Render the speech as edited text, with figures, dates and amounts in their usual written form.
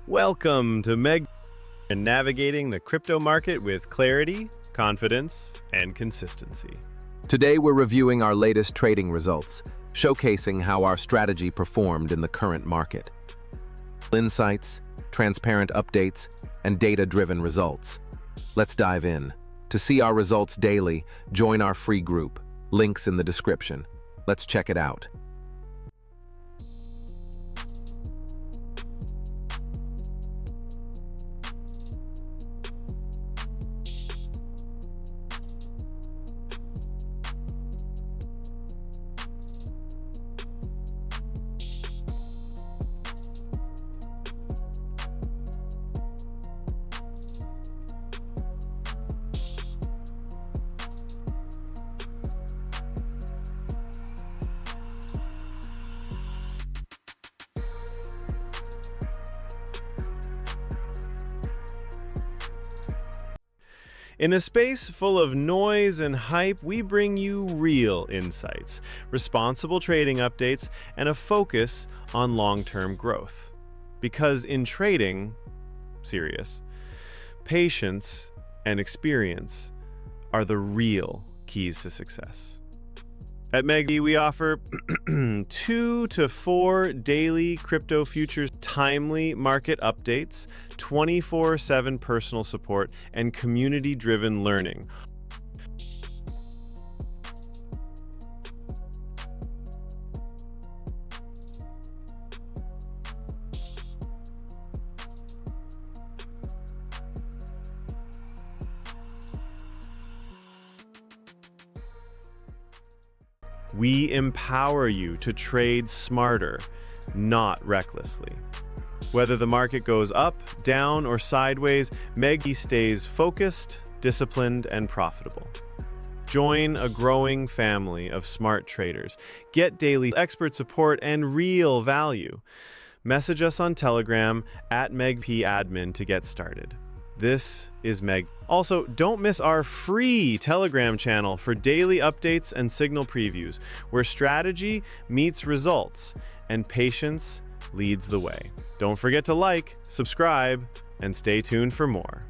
Welcome to Meg and navigating the crypto market with clarity, confidence, and consistency. Today we're reviewing our latest trading results, showcasing how our strategy performed in the current market. Insights, transparent updates, and data-driven results. Let's dive in. To see our results daily, join our free group. Links in the description. Let's check it out. In a space full of noise and hype, we bring you real insights, responsible trading updates, and a focus on long-term growth. Because in trading, patience and experience are the real keys to success. At Meg, we offer 2 to 4 daily crypto futures, timely market updates, 24/7 personal support, and community-driven learning. We empower you to trade smarter, not recklessly. Whether the market goes up, down, or sideways, Meg stays focused, disciplined, and profitable. Join a growing family of smart traders. Get daily expert support and real value. Message us on Telegram at megpadmin to get started. This is Meg. Also, don't miss our free Telegram channel for daily updates and signal previews, where strategy meets results and patience leads the way. Don't forget to like, subscribe, and stay tuned for more.